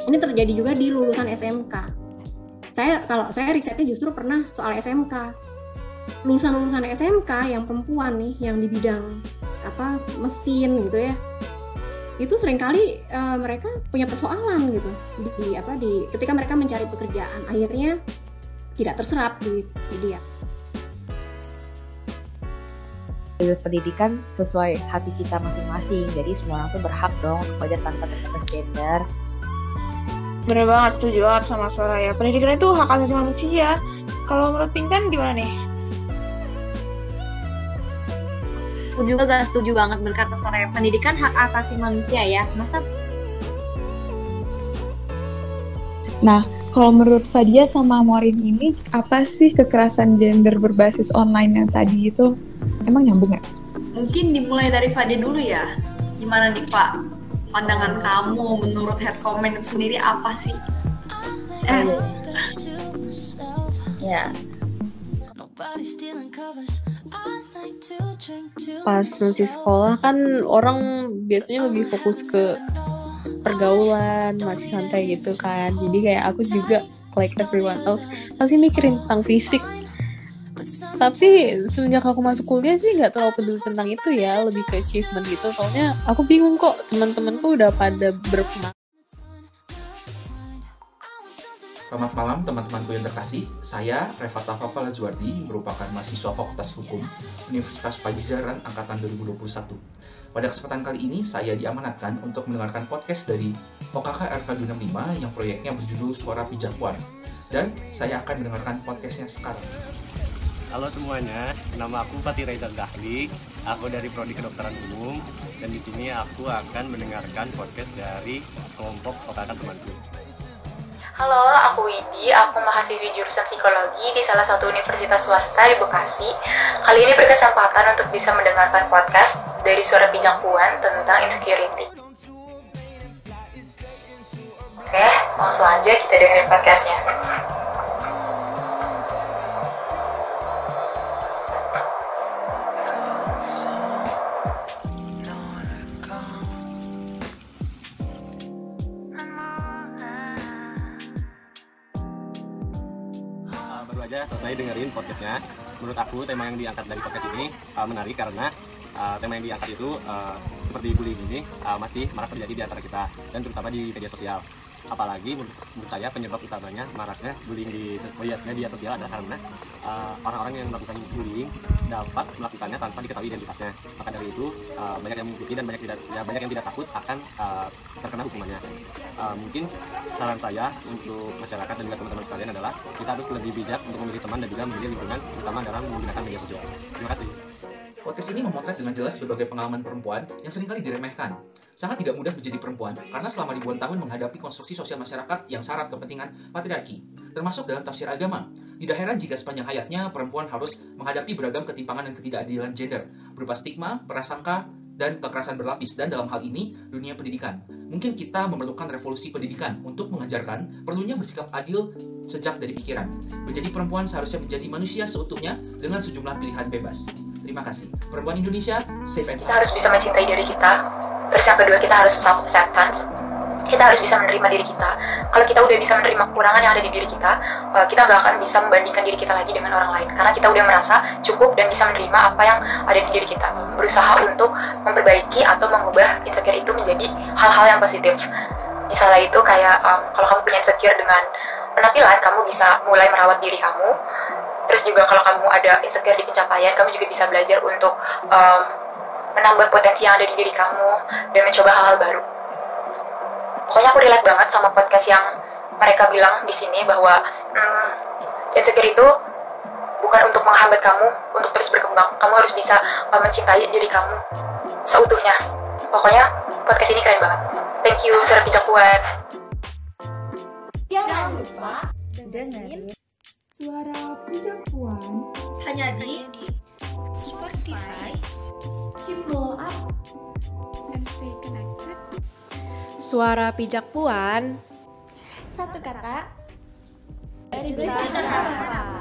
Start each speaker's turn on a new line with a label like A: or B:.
A: Ini terjadi juga di lulusan SMK. Kalau saya risetnya justru pernah soal SMK. Lulusan SMK yang perempuan nih, yang di bidang mesin gitu ya. Itu seringkali mereka punya persoalan gitu ketika mereka mencari pekerjaan, akhirnya tidak terserap di dia.
B: Pendidikan sesuai hati kita masing-masing, jadi semua orang tuh berhak dong untuk belajar tanpa terbatas gender.
C: Bener banget, setuju banget sama Soraya. Pendidikan itu hak asasi manusia. Kalau menurut Pinkan gimana nih?
D: Aku juga gak setuju banget berkata Soraya. Pendidikan hak asasi manusia ya. Masa?
E: Nah, kalau menurut Fadia sama Morin ini, apa sih kekerasan gender berbasis online yang tadi itu? Emang nyambung ya?
F: Mungkin dimulai dari Fadia dulu ya. Gimana nih Pak? Pandangan kamu menurut head comment itu sendiri apa sih?
B: Ya.
G: Pas masih sekolah kan orang biasanya lebih fokus ke pergaulan, masih santai gitu kan. Jadi kayak aku juga like everyone else masih mikirin tentang fisik. Tapi semenjak aku masuk kuliah sih nggak terlalu peduli tentang itu ya, lebih ke achievement gitu. Soalnya aku bingung kok, teman-temanku udah pada berpengalaman.
H: Selamat malam teman-temanku yang terkasih. Saya Refata Fafala Zuardi, merupakan mahasiswa Fakultas Hukum Universitas Pajajaran Angkatan 2021. Pada kesempatan kali ini saya diamanatkan untuk mendengarkan podcast dari OKK RK265 yang proyeknya berjudul Suara Pijak Puan. Dan saya akan mendengarkan podcastnya sekarang.
I: Halo semuanya, nama aku Fatih Reza Dahli. Aku dari Prodi Kedokteran Umum dan di sini aku akan mendengarkan podcast dari kelompok OKK temanku.
J: Halo, aku Widi. Aku mahasiswi jurusan psikologi di salah satu universitas swasta di Bekasi. Kali ini berkesempatan untuk bisa mendengarkan podcast dari Suara Pijak Puan tentang insecurity. Oke, langsung aja kita dengerin podcastnya.
I: Selesai dengerin podcastnya. Menurut aku tema yang diangkat dari podcast ini menarik karena tema yang diangkat itu seperti bullying ini masih marak terjadi di antara kita dan terutama di media sosial. Apalagi menurut saya penyebab utamanya maraknya bullying di media sosial adalah karena orang-orang yang melakukan bullying dapat melakukannya tanpa diketahui identitasnya. Maka dari itu banyak yang mengikuti dan banyak yang tidak takut akan terkena hukumannya. Mungkin saran saya untuk masyarakat dan juga teman-teman sekalian adalah kita harus lebih bijak untuk memilih teman dan juga memilih lingkungan, terutama dalam menggunakan media sosial. Terima kasih.
H: Podcast ini memotret dengan jelas berbagai pengalaman perempuan yang seringkali diremehkan. Sangat tidak mudah menjadi perempuan karena selama ribuan tahun menghadapi konstruksi sosial masyarakat yang syarat kepentingan patriarki, termasuk dalam tafsir agama. Tidak heran jika sepanjang hayatnya perempuan harus menghadapi beragam ketimpangan dan ketidakadilan gender, berupa stigma, prasangka, dan kekerasan berlapis, dan dalam hal ini dunia pendidikan. Mungkin kita memerlukan revolusi pendidikan untuk mengajarkan perlunya bersikap adil sejak dari pikiran. Menjadi perempuan seharusnya menjadi manusia seutuhnya dengan sejumlah pilihan bebas. Terima kasih. Perempuan Indonesia, safe and sound.
J: Kita harus bisa mencintai diri kita. Terus yang kedua, kita harus self-acceptance. Kita harus bisa menerima diri kita. Kalau kita udah bisa menerima kekurangan yang ada di diri kita nggak akan bisa membandingkan diri kita lagi dengan orang lain. Karena kita udah merasa cukup dan bisa menerima apa yang ada di diri kita. Berusaha untuk memperbaiki atau mengubah insecure itu menjadi hal-hal yang positif. Misalnya itu kayak kalau kamu punya insecure dengan penampilan, kamu bisa mulai merawat diri kamu. Terus juga kalau kamu ada insecure di pencapaian, kamu juga bisa belajar untuk menambah potensi yang ada di diri kamu, dan mencoba hal-hal baru. Pokoknya aku relate banget sama podcast yang mereka bilang di sini bahwa insecure itu bukan untuk menghambat kamu untuk terus berkembang. Kamu harus bisa mencintai diri kamu seutuhnya. Pokoknya podcast ini keren banget. Thank you, Suara Pijak Puan.
K: Jangan lupa dengerin Suara Pijak Puan
F: hanya di
K: Spotify. Keep follow up and stay connected.
L: Suara Pijak Puan.
K: Satu kata
F: dari Jakarta.